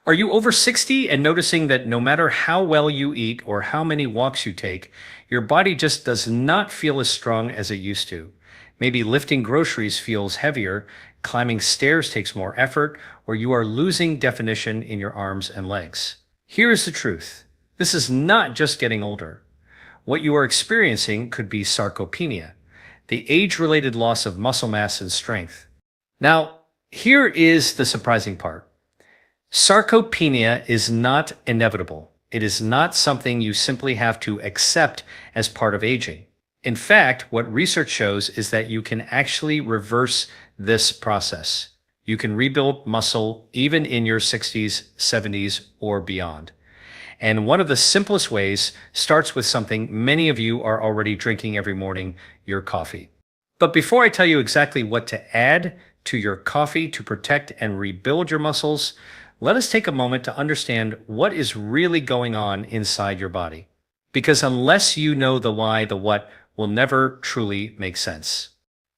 Are you over 60 and noticing that no matter how well you eat or how many walks you take, your body just does not feel as strong as it used to? Maybe lifting groceries feels heavier, climbing stairs takes more effort, or you are losing definition in your arms and legs. Here is the truth. This is not just getting older. What you are experiencing could be sarcopenia, the age-related loss of muscle mass and strength. Now, here is the surprising part. Sarcopenia is not inevitable. It is not something you simply have to accept as part of aging. In fact, what research shows is that you can actually reverse this process. You can rebuild muscle even in your 60s, 70s, or beyond. And one of the simplest ways starts with something many of you are already drinking every morning, your coffee. But before I tell you exactly what to add to your coffee to protect and rebuild your muscles, let us take a moment to understand what is really going on inside your body. Because unless you know the why, the what will never truly make sense.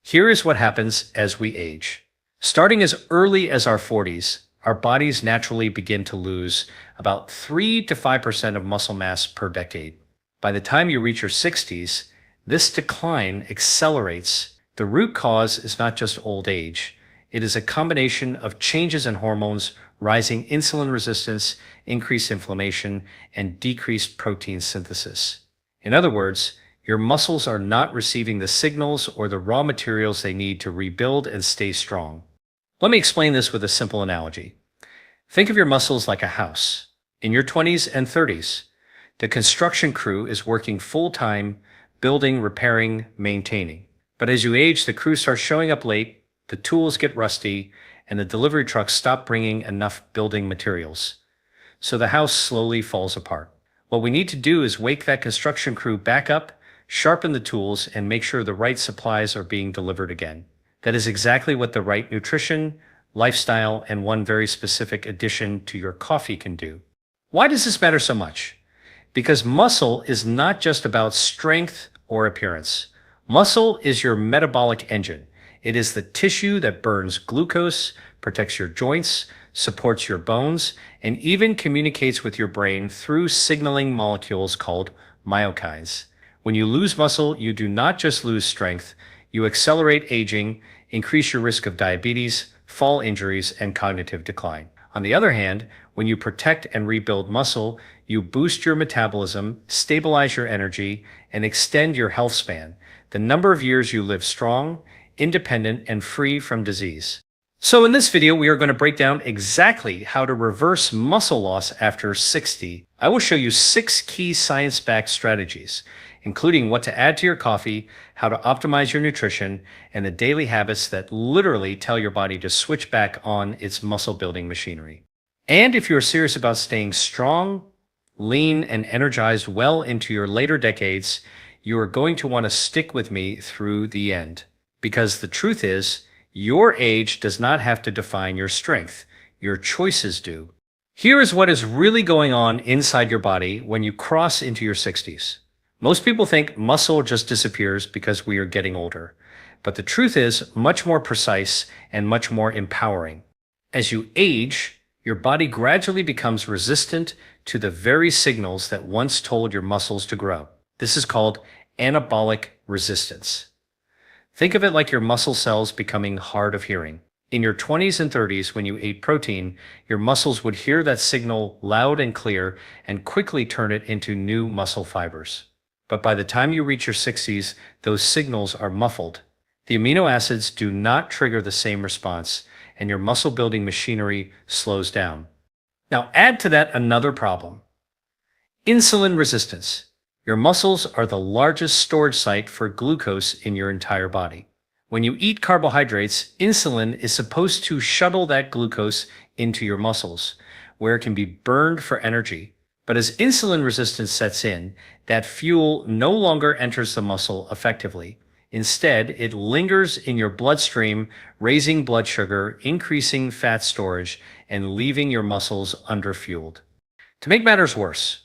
Here is what happens as we age. Starting as early as our 40s, our bodies naturally begin to lose about 3 to 5% of muscle mass per decade. By the time you reach your 60s, this decline accelerates. The root cause is not just old age. It is a combination of changes in hormones, rising insulin resistance, increased inflammation, and decreased protein synthesis. In other words, your muscles are not receiving the signals or the raw materials they need to rebuild and stay strong. Let me explain this with a simple analogy. Think of your muscles like a house. In your 20s and 30s, the construction crew is working full-time, building, repairing, maintaining. But as you age, the crew starts showing up late, the tools get rusty, and the delivery trucks stop bringing enough building materials. So the house slowly falls apart. What we need to do is wake that construction crew back up, sharpen the tools, and make sure the right supplies are being delivered again. That is exactly what the right nutrition, lifestyle, and one very specific addition to your coffee can do. Why does this matter so much? Because muscle is not just about strength or appearance. Muscle is your metabolic engine. It is the tissue that burns glucose, protects your joints, supports your bones, and even communicates with your brain through signaling molecules called myokines. When you lose muscle, you do not just lose strength, you accelerate aging, increase your risk of diabetes, fall injuries, and cognitive decline. On the other hand, when you protect and rebuild muscle, you boost your metabolism, stabilize your energy, and extend your health span, the number of years you live strong, independent, and free from disease. So in this video, we are going to break down exactly how to reverse muscle loss after 60. I will show you 6 key science-backed strategies, including what to add to your coffee, how to optimize your nutrition, and the daily habits that literally tell your body to switch back on its muscle-building machinery. And if you're serious about staying strong, lean, and energized well into your later decades, you are going to want to stick with me through the end. Because the truth is, your age does not have to define your strength. Your choices do. Here is what is really going on inside your body when you cross into your 60s. Most people think muscle just disappears because we are getting older. But the truth is much more precise and much more empowering. As you age, your body gradually becomes resistant to the very signals that once told your muscles to grow. This is called anabolic resistance. Think of it like your muscle cells becoming hard of hearing. In your 20s and 30s, when you ate protein, your muscles would hear that signal loud and clear and quickly turn it into new muscle fibers. But by the time you reach your 60s, those signals are muffled. The amino acids do not trigger the same response, and your muscle-building machinery slows down. Now add to that another problem. Insulin resistance. Your muscles are the largest storage site for glucose in your entire body. When you eat carbohydrates, insulin is supposed to shuttle that glucose into your muscles, where it can be burned for energy. But as insulin resistance sets in, that fuel no longer enters the muscle effectively. Instead, it lingers in your bloodstream, raising blood sugar, increasing fat storage, and leaving your muscles underfueled. To make matters worse,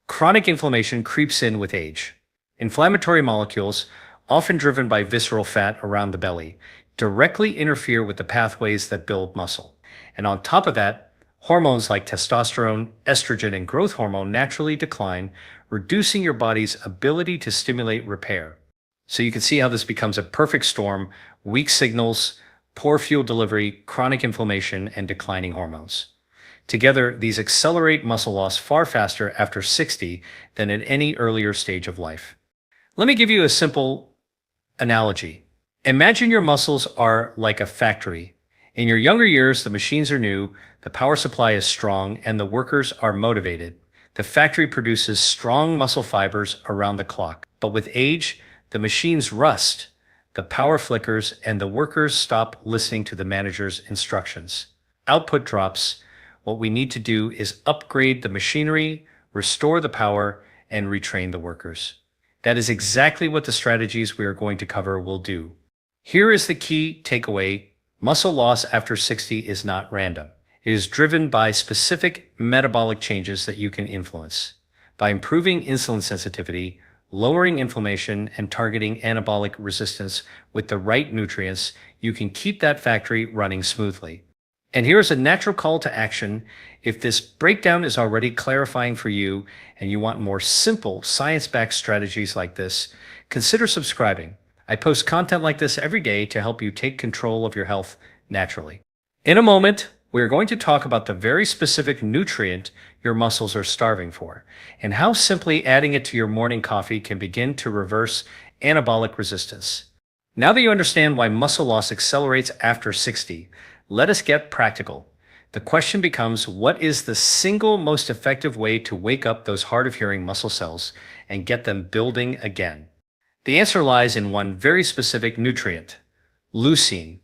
chronic inflammation creeps in with age. Inflammatory molecules, often driven by visceral fat around the belly, directly interfere with the pathways that build muscle. And on top of that, Hormones like testosterone, estrogen, and growth hormone naturally decline, reducing your body's ability to stimulate repair. So you can see how this becomes a perfect storm: weak signals, poor fuel delivery, chronic inflammation, and declining hormones. Together, these accelerate muscle loss far faster after 60 than at any earlier stage of life. Let me give you a simple analogy. Imagine your muscles are like a factory. In your younger years, the machines are new, the power supply is strong, and the workers are motivated. The factory produces strong muscle fibers around the clock. But with age, the machines rust, the power flickers, and the workers stop listening to the manager's instructions. Output drops. What we need to do is upgrade the machinery, restore the power, and retrain the workers. That is exactly what the strategies we are going to cover will do. Here is the key takeaway: muscle loss after 60 is not random. It is driven by specific metabolic changes that you can influence. By improving insulin sensitivity, lowering inflammation, and targeting anabolic resistance with the right nutrients, you can keep that factory running smoothly. And here's a natural call to action. If this breakdown is already clarifying for you and you want more simple, science-backed strategies like this, consider subscribing. I post content like this every day to help you take control of your health naturally. In a moment, we are going to talk about the very specific nutrient your muscles are starving for, and how simply adding it to your morning coffee can begin to reverse anabolic resistance. Now that you understand why muscle loss accelerates after 60, let us get practical. The question becomes, what is the single most effective way to wake up those hard-of-hearing muscle cells and get them building again? The answer lies in one very specific nutrient: leucine.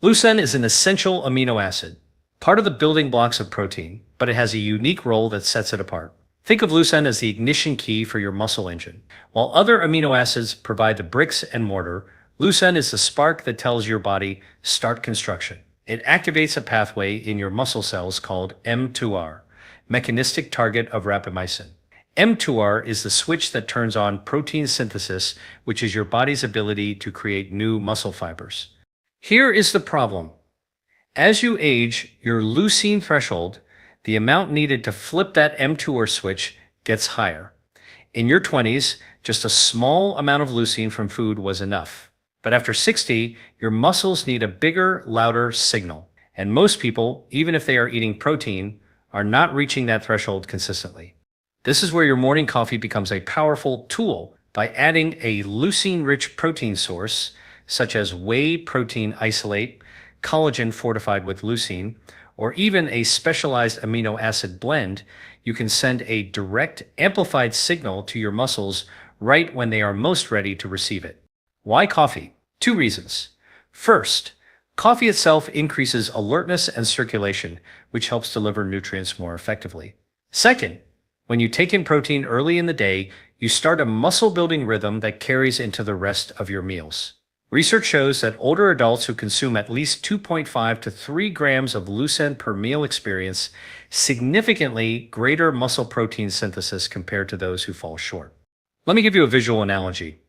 Leucine is an essential amino acid, part of the building blocks of protein, but it has a unique role that sets it apart. Think of leucine as the ignition key for your muscle engine. While other amino acids provide the bricks and mortar, leucine is the spark that tells your body, start construction. It activates a pathway in your muscle cells called mTOR, mechanistic target of rapamycin. mTOR is the switch that turns on protein synthesis, which is your body's ability to create new muscle fibers. Here is the problem. As you age, your leucine threshold, the amount needed to flip that mTOR switch, gets higher. In your 20s, just a small amount of leucine from food was enough. But after 60, your muscles need a bigger, louder signal. And most people, even if they are eating protein, are not reaching that threshold consistently. This is where your morning coffee becomes a powerful tool. By adding a leucine-rich protein source, such as whey protein isolate, collagen fortified with leucine, or even a specialized amino acid blend, you can send a direct, amplified signal to your muscles right when they are most ready to receive it. Why coffee? 2 reasons. First, coffee itself increases alertness and circulation, which helps deliver nutrients more effectively. Second, when you take in protein early in the day, you start a muscle-building rhythm that carries into the rest of your meals. Research shows that older adults who consume at least 2.5 to 3 grams of leucine per meal experience significantly greater muscle protein synthesis compared to those who fall short. Let me give you a visual analogy.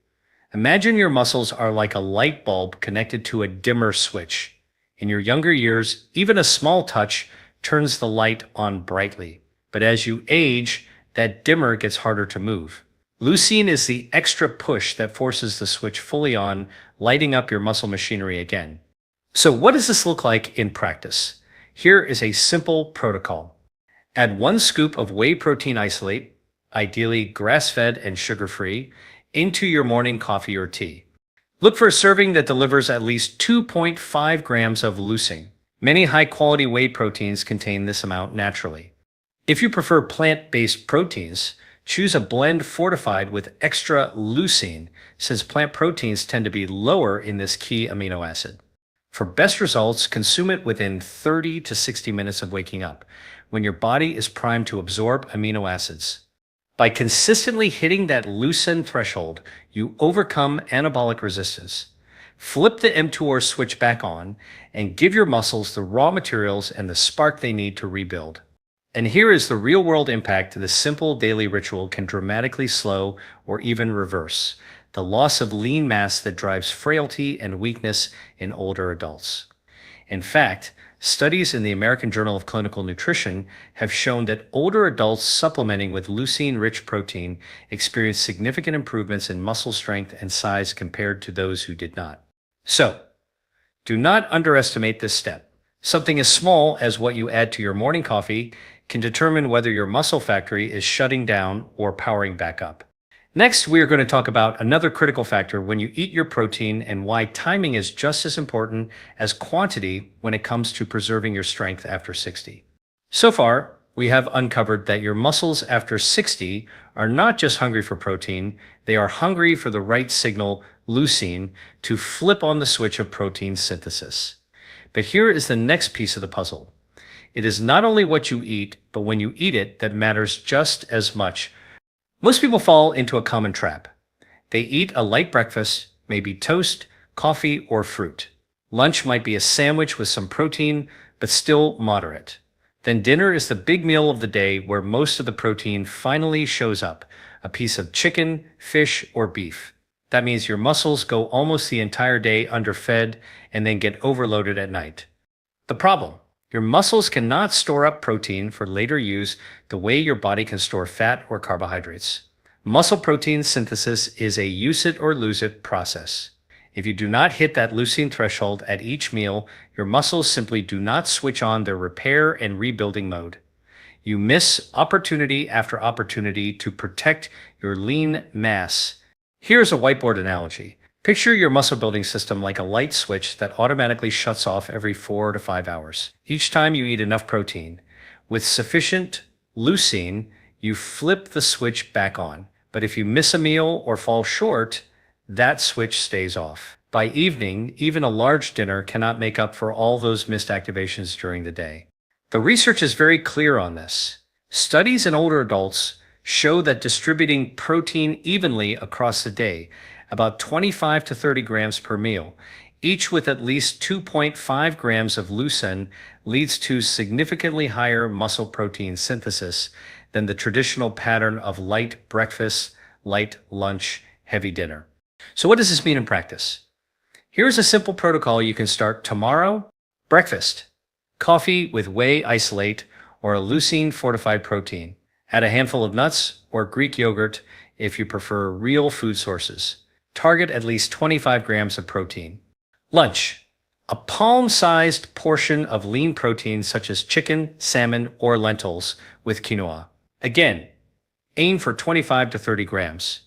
Imagine your muscles are like a light bulb connected to a dimmer switch. In your younger years, even a small touch turns the light on brightly. But as you age, that dimmer gets harder to move. Leucine is the extra push that forces the switch fully on, lighting up your muscle machinery again. So what does this look like in practice? Here is a simple protocol. Add 1 scoop of whey protein isolate, ideally grass-fed and sugar-free, into your morning coffee or tea. Look for a serving that delivers at least 2.5 grams of leucine. Many high-quality whey proteins contain this amount naturally. If you prefer plant-based proteins, choose a blend fortified with extra leucine, since plant proteins tend to be lower in this key amino acid. For best results, consume it within 30 to 60 minutes of waking up, when your body is primed to absorb amino acids. By consistently hitting that leucine threshold, you overcome anabolic resistance. Flip the mTOR switch back on and give your muscles the raw materials and the spark they need to rebuild. And here is the real-world impact this simple daily ritual can dramatically slow or even reverse the loss of lean mass that drives frailty and weakness in older adults. In fact, Studies in the American Journal of Clinical Nutrition have shown that older adults supplementing with leucine-rich protein experience significant improvements in muscle strength and size compared to those who did not. So, do not underestimate this step. Something as small as what you add to your morning coffee can determine whether your muscle factory is shutting down or powering back up. Next, we are going to talk about another critical factor when you eat your protein and why timing is just as important as quantity when it comes to preserving your strength after 60. So far, we have uncovered that your muscles after 60 are not just hungry for protein, they are hungry for the right signal, leucine, to flip on the switch of protein synthesis. But here is the next piece of the puzzle. It is not only what you eat, but when you eat it that matters just as much. Most people fall into a common trap. They eat a light breakfast, maybe toast, coffee, or fruit. Lunch might be a sandwich with some protein, but still moderate. Then dinner is the big meal of the day where most of the protein finally shows up, a piece of chicken, fish, or beef. That means your muscles go almost the entire day underfed and then get overloaded at night. The problem: your muscles cannot store up protein for later use the way your body can store fat or carbohydrates. Muscle protein synthesis is a use it or lose it process. If you do not hit that leucine threshold at each meal, your muscles simply do not switch on their repair and rebuilding mode. You miss opportunity after opportunity to protect your lean mass. Here's a whiteboard analogy. Picture your muscle building system like a light switch that automatically shuts off every 4 to 5 hours. Each time you eat enough protein, with sufficient leucine, you flip the switch back on. But if you miss a meal or fall short, that switch stays off. By evening, even a large dinner cannot make up for all those missed activations during the day. The research is very clear on this. Studies in older adults show that distributing protein evenly across the day, about 25 to 30 grams per meal, each with at least 2.5 grams of leucine, leads to significantly higher muscle protein synthesis than the traditional pattern of light breakfast, light lunch, heavy dinner. So what does this mean in practice? Here's a simple protocol you can start tomorrow. Breakfast: coffee with whey isolate or a leucine fortified protein. Add a handful of nuts or Greek yogurt if you prefer real food sources. Target at least 25 grams of protein. Lunch: a palm-sized portion of lean protein such as chicken, salmon, or lentils with quinoa. Again, aim for 25 to 30 grams.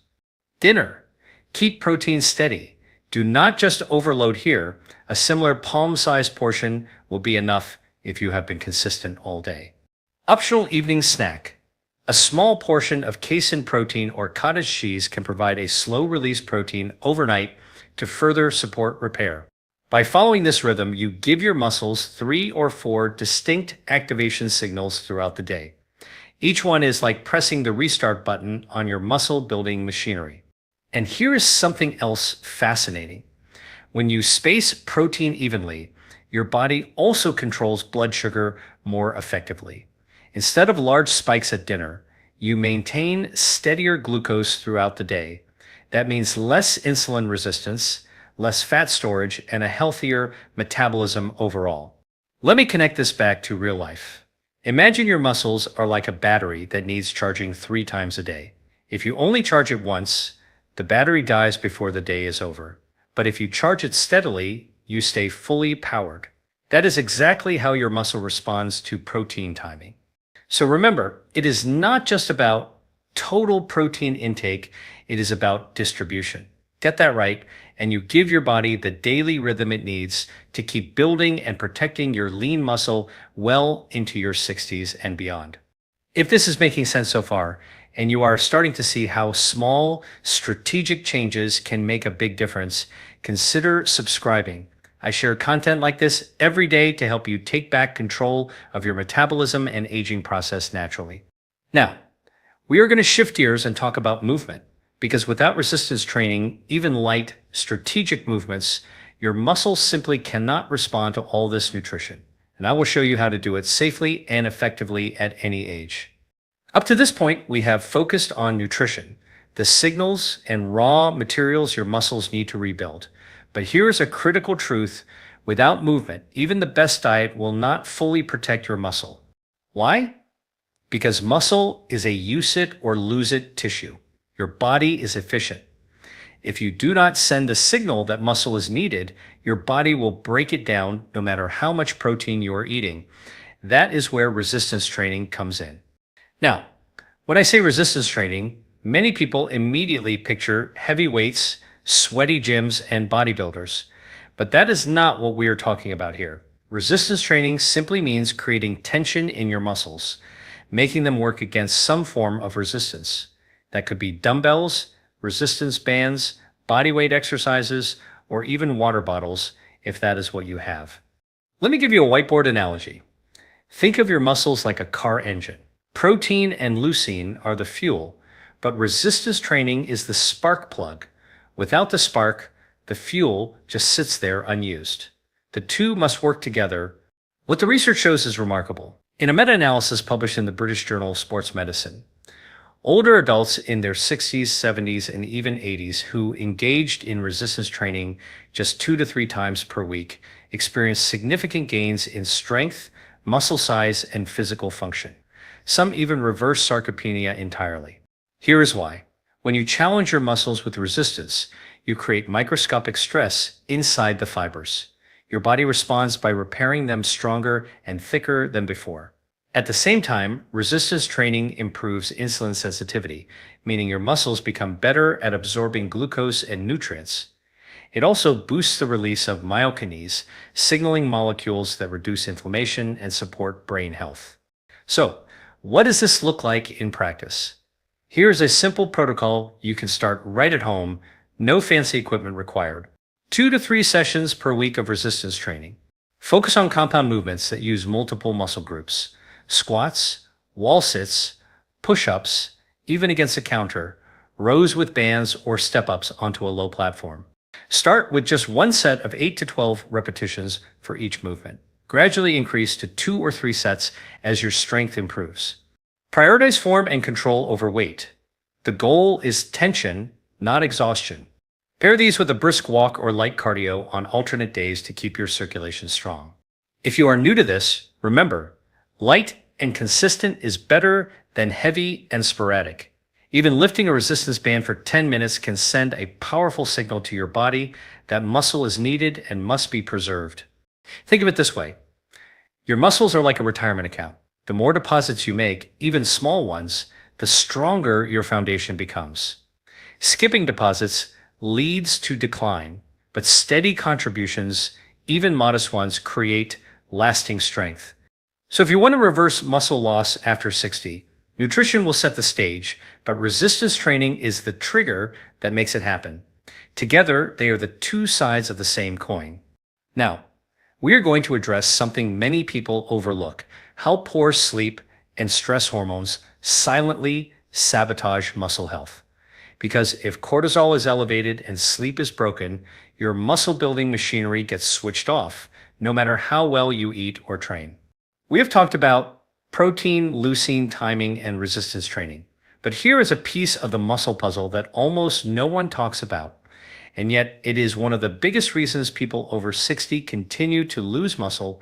Dinner: keep protein steady. Do not just overload here. A similar palm-sized portion will be enough if you have been consistent all day. Optional evening snack: a small portion of casein protein or cottage cheese can provide a slow-release protein overnight to further support repair. By following this rhythm, you give your muscles 3 or 4 distinct activation signals throughout the day. Each one is like pressing the restart button on your muscle-building machinery. And here is something else fascinating. When you space protein evenly, your body also controls blood sugar more effectively. Instead of large spikes at dinner, you maintain steadier glucose throughout the day. That means less insulin resistance, less fat storage, and a healthier metabolism overall. Let me connect this back to real life. Imagine your muscles are like a battery that needs charging 3 times a day. If you only charge it once, the battery dies before the day is over. But if you charge it steadily, you stay fully powered. That is exactly how your muscle responds to protein timing. So remember, it is not just about total protein intake, it is about distribution. Get that right, and you give your body the daily rhythm it needs to keep building and protecting your lean muscle well into your 60s and beyond. If this is making sense so far, and you are starting to see how small, strategic changes can make a big difference, consider subscribing. I share content like this every day to help you take back control of your metabolism and aging process naturally. Now, we are going to shift gears and talk about movement, because without resistance training, even light, strategic movements, your muscles simply cannot respond to all this nutrition. And I will show you how to do it safely and effectively at any age. Up to this point, we have focused on nutrition, the signals and raw materials your muscles need to rebuild. But here's a critical truth Without movement, even the best diet will not fully protect your muscle. Why? Because muscle is a use it or lose it tissue. Your body is efficient. If you do not send a signal that muscle is needed, your body will break it down no matter how much protein you are eating. That is where resistance training comes in. Now, when I say resistance training, many people immediately picture heavy weights, sweaty gyms, and bodybuilders. But that is not what we are talking about here. Resistance training simply means creating tension in your muscles, making them work against some form of resistance. That could be dumbbells, resistance bands, bodyweight exercises, or even water bottles if that is what you have. Let me give you a whiteboard analogy. Think of your muscles like a car engine. Protein and leucine are the fuel, but resistance training is the spark plug. Without the spark, the fuel just sits there unused. The two must work together. What the research shows is remarkable. In a meta-analysis published in the British Journal of Sports Medicine, older adults in their 60s, 70s, and even 80s who engaged in resistance training just 2 to 3 times per week experienced significant gains in strength, muscle size, and physical function. Some even reversed sarcopenia entirely. Here is why. When you challenge your muscles with resistance, you create microscopic stress inside the fibers. Your body responds by repairing them stronger and thicker than before. At the same time, resistance training improves insulin sensitivity, meaning your muscles become better at absorbing glucose and nutrients. It also boosts the release of myokinase, signaling molecules that reduce inflammation and support brain health. So, what does this look like in practice? Here's a simple protocol you can start right at home, no fancy equipment required. 2 to 3 sessions per week of resistance training. Focus on compound movements that use multiple muscle groups. Squats, wall sits, push-ups, even against a counter, rows with bands, or step-ups onto a low platform. Start with just one set of 8 to 12 repetitions for each movement. Gradually increase to 2 or 3 sets as your strength improves. Prioritize form and control over weight. The goal is tension, not exhaustion. Pair these with a brisk walk or light cardio on alternate days to keep your circulation strong. If you are new to this, remember, light and consistent is better than heavy and sporadic. Even lifting a resistance band for 10 minutes can send a powerful signal to your body that muscle is needed and must be preserved. Think of it this way. Your muscles are like a retirement account. The more deposits you make, even small ones, the stronger your foundation becomes. Skipping deposits leads to decline, but steady contributions, even modest ones, create lasting strength. So if you want to reverse muscle loss after 60, nutrition will set the stage, but resistance training is the trigger that makes it happen. Together, they are the two sides of the same coin. Now, we are going to address something many people overlook: how poor sleep and stress hormones silently sabotage muscle health. Because if cortisol is elevated and sleep is broken, your muscle building machinery gets switched off, no matter how well you eat or train. We have talked about protein, leucine, timing, and resistance training. But here is a piece of the muscle puzzle that almost no one talks about. And yet it is one of the biggest reasons people over 60 continue to lose muscle,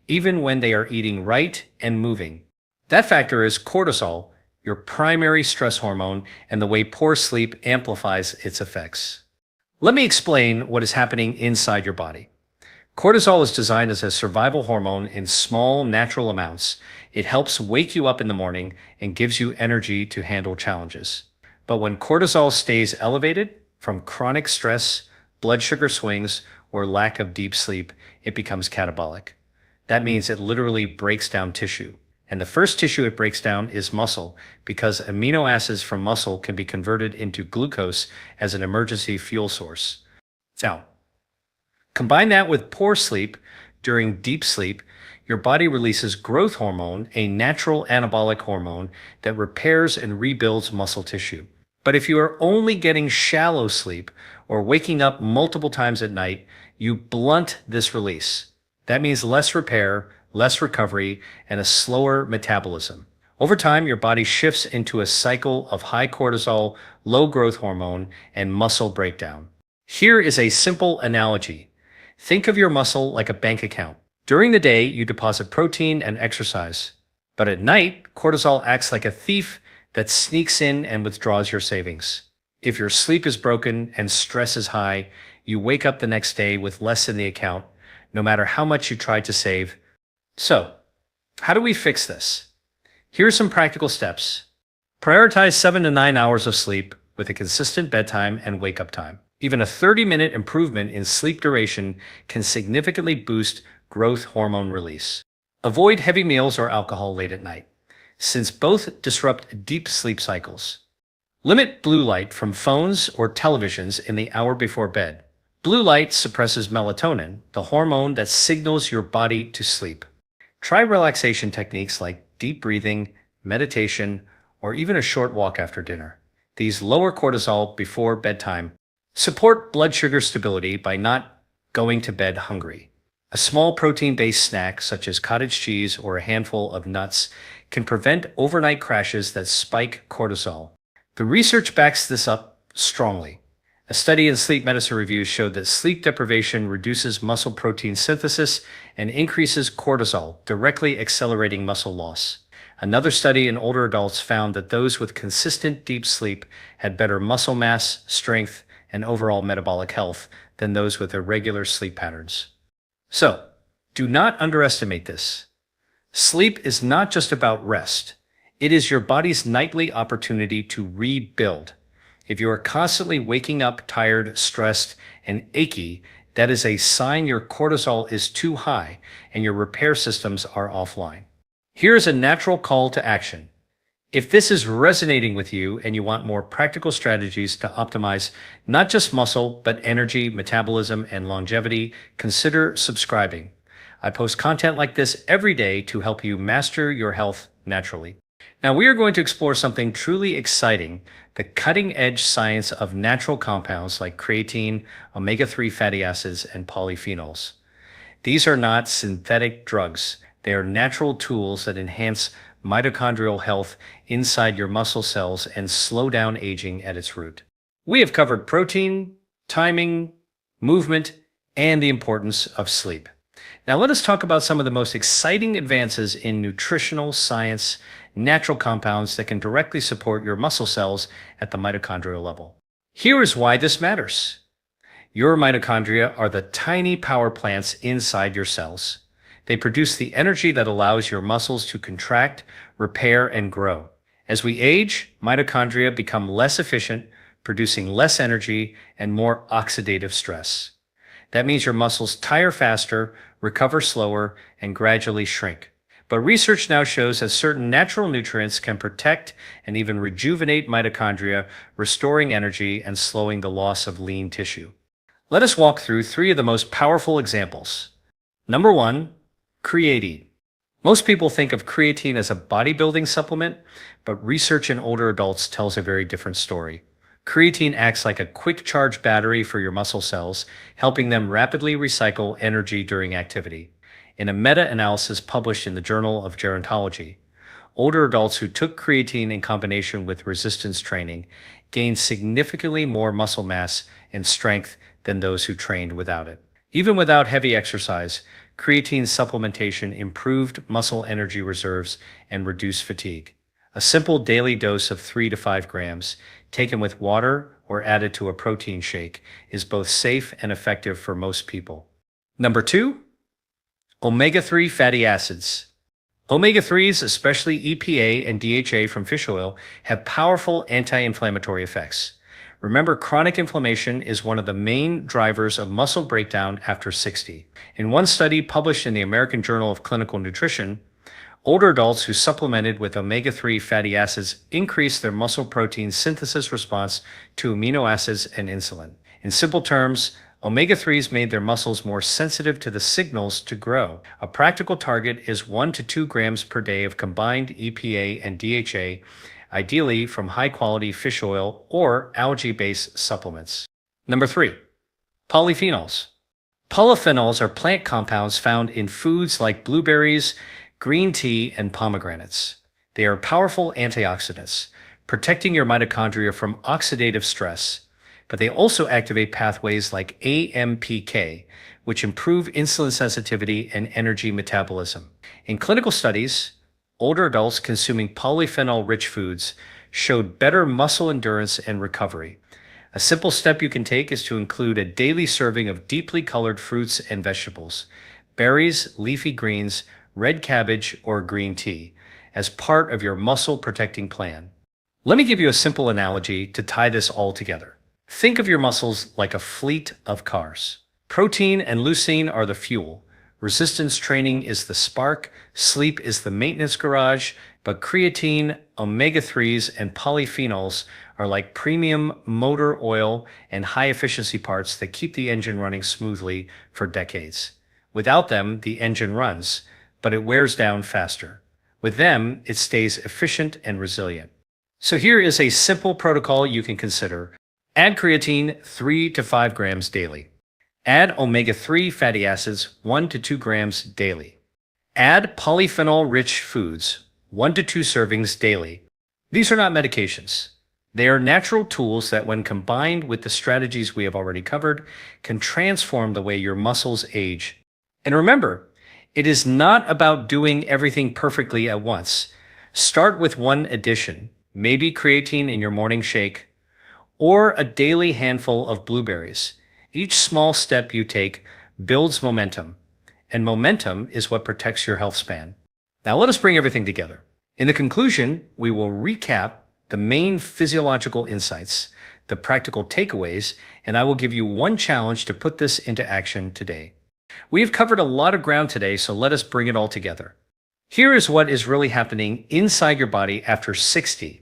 even when they are eating right and moving. That factor is cortisol, your primary stress hormone, and the way poor sleep amplifies its effects. Let me explain what is happening inside your body. Cortisol is designed as a survival hormone in small, natural amounts. It helps wake you up in the morning and gives you energy to handle challenges. But when cortisol stays elevated from chronic stress, blood sugar swings, or lack of deep sleep, it becomes catabolic. That means it literally breaks down tissue. And the first tissue it breaks down is muscle, because amino acids from muscle can be converted into glucose as an emergency fuel source. Now, combine that with poor sleep. During deep sleep, your body releases growth hormone, a natural anabolic hormone that repairs and rebuilds muscle tissue. But if you are only getting shallow sleep or waking up multiple times at night, you blunt this release. That means less repair, less recovery, and a slower metabolism. Over time, your body shifts into a cycle of high cortisol, low growth hormone, and muscle breakdown. Here is a simple analogy. Think of your muscle like a bank account. During the day, you deposit protein and exercise. But at night, cortisol acts like a thief that sneaks in and withdraws your savings. If your sleep is broken and stress is high, you wake up the next day with less in the account, no matter how much you tried to save. So, how do we fix this? Here are some practical steps. Prioritize 7 to 9 hours of sleep with a consistent bedtime and wake-up time. Even a 30-minute improvement in sleep duration can significantly boost growth hormone release. Avoid heavy meals or alcohol late at night, since both disrupt deep sleep cycles. Limit blue light from phones or televisions in the hour before bed. Blue light suppresses melatonin, the hormone that signals your body to sleep. Try relaxation techniques like deep breathing, meditation, or even a short walk after dinner. These lower cortisol before bedtime. Support blood sugar stability by not going to bed hungry. A small protein-based snack, such as cottage cheese or a handful of nuts, can prevent overnight crashes that spike cortisol. The research backs this up strongly. A study in Sleep Medicine Reviews showed that sleep deprivation reduces muscle protein synthesis and increases cortisol, directly accelerating muscle loss. Another study in older adults found that those with consistent deep sleep had better muscle mass, strength, and overall metabolic health than those with irregular sleep patterns. So, do not underestimate this. Sleep is not just about rest. It is your body's nightly opportunity to rebuild. If you are constantly waking up tired, stressed, and achy, that is a sign your cortisol is too high and your repair systems are offline. Here's a natural call to action. If this is resonating with you and you want more practical strategies to optimize not just muscle, but energy, metabolism, and longevity, consider subscribing. I post content like this every day to help you master your health naturally. Now we are going to explore something truly exciting, the cutting-edge science of natural compounds like creatine, omega-3 fatty acids, and polyphenols. These are not synthetic drugs. They are natural tools that enhance mitochondrial health inside your muscle cells and slow down aging at its root. We have covered protein, timing, movement, and the importance of sleep. Now let us talk about some of the most exciting advances in nutritional science, natural compounds that can directly support your muscle cells at the mitochondrial level. Here is why this matters. Your mitochondria are the tiny power plants inside your cells. They produce the energy that allows your muscles to contract, repair, and grow. As we age, mitochondria become less efficient, producing less energy and more oxidative stress. That means your muscles tire faster, recover slower, and gradually shrink. But research now shows that certain natural nutrients can protect and even rejuvenate mitochondria, restoring energy and slowing the loss of lean tissue. Let us walk through 3 of the most powerful examples. Number 1, creatine. Most people think of creatine as a bodybuilding supplement, but research in older adults tells a very different story. Creatine acts like a quick charge battery for your muscle cells, helping them rapidly recycle energy during activity. In a meta-analysis published in the Journal of Gerontology, older adults who took creatine in combination with resistance training gained significantly more muscle mass and strength than those who trained without it. Even without heavy exercise, creatine supplementation improved muscle energy reserves and reduced fatigue. A simple daily dose of 3 to 5 grams, taken with water or added to a protein shake, is both safe and effective for most people. Number 2, omega-3 fatty acids. Omega-3s, especially EPA and DHA from fish oil, have powerful anti-inflammatory effects. Remember, chronic inflammation is one of the main drivers of muscle breakdown after 60. In one study published in the American Journal of Clinical Nutrition, older adults who supplemented with omega-3 fatty acids increased their muscle protein synthesis response to amino acids and insulin. In simple terms, omega-3s made their muscles more sensitive to the signals to grow. A practical target is 1 to 2 grams per day of combined EPA and DHA, ideally from high-quality fish oil or algae-based supplements. Number 3, polyphenols. Polyphenols are plant compounds found in foods like blueberries, green tea, and pomegranates. They are powerful antioxidants, protecting your mitochondria from oxidative stress. but they also activate pathways like AMPK, which improve insulin sensitivity and energy metabolism. In clinical studies, older adults consuming polyphenol-rich foods showed better muscle endurance and recovery. A simple step you can take is to include a daily serving of deeply colored fruits and vegetables, berries, leafy greens, red cabbage, or green tea, as part of your muscle protecting plan. Let me give you a simple analogy to tie this all together. Think of your muscles like a fleet of cars. Protein and leucine are the fuel. Resistance training is the spark, sleep is the maintenance garage, but creatine, omega-3s, and polyphenols are like premium motor oil and high-efficiency parts that keep the engine running smoothly for decades. Without them, the engine runs, but it wears down faster. With them, it stays efficient and resilient. So here is a simple protocol you can consider. Add creatine 3 to 5 grams daily. Add omega-3 fatty acids 1 to 2 grams daily. Add polyphenol-rich foods 1 to 2 servings daily. These are not medications. They are natural tools that, when combined with the strategies we have already covered, can transform the way your muscles age. And remember, it is not about doing everything perfectly at once. Start with one addition, maybe creatine in your morning shake, or a daily handful of blueberries. Each small step you take builds momentum, and momentum is what protects your health span. Now let us bring everything together. In the conclusion, we will recap the main physiological insights, the practical takeaways, and I will give you one challenge to put this into action today. We have covered a lot of ground today, so let us bring it all together. Here is what is really happening inside your body after 60.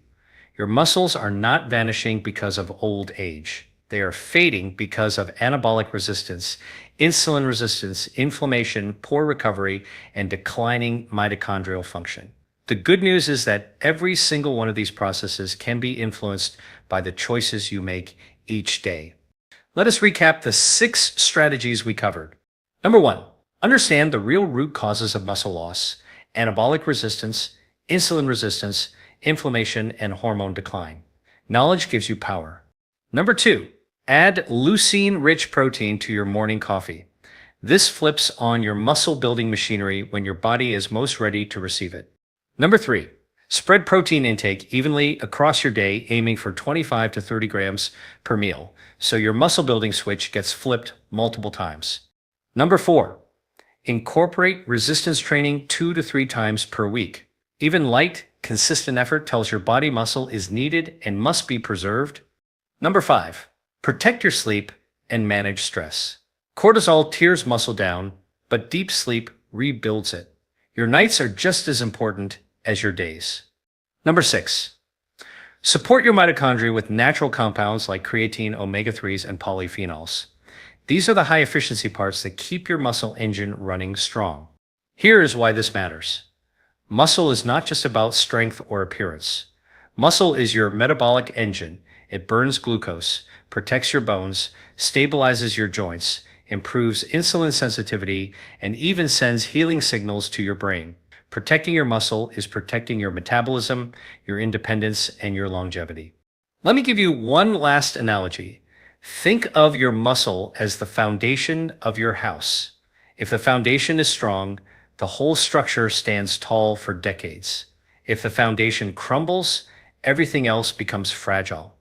Your muscles are not vanishing because of old age. They are fading because of anabolic resistance, insulin resistance, inflammation, poor recovery, and declining mitochondrial function. The good news is that every single one of these processes can be influenced by the choices you make each day. Let us recap the 6 strategies we covered. Number 1, understand the real root causes of muscle loss: anabolic resistance, insulin resistance, inflammation, and hormone decline. Knowledge gives you power. Number 2, add leucine-rich protein to your morning coffee. This flips on your muscle-building machinery when your body is most ready to receive it. Number 3, spread protein intake evenly across your day, aiming for 25 to 30 grams per meal, so your muscle-building switch gets flipped multiple times. Number 4, incorporate resistance training 2 to 3 times per week. Even light, consistent effort tells your body muscle is needed and must be preserved. Number 5, protect your sleep and manage stress. Cortisol tears muscle down, but deep sleep rebuilds it. Your nights are just as important as your days. Number 6, support your mitochondria with natural compounds like creatine, omega-3s, and polyphenols. These are the high-efficiency parts that keep your muscle engine running strong. Here is why this matters. Muscle is not just about strength or appearance. Muscle is your metabolic engine. It burns glucose, protects your bones, stabilizes your joints, improves insulin sensitivity, and even sends healing signals to your brain. Protecting your muscle is protecting your metabolism, your independence, and your longevity. Let me give you one last analogy. Think of your muscle as the foundation of your house. If the foundation is strong, the whole structure stands tall for decades. If the foundation crumbles, everything else becomes fragile.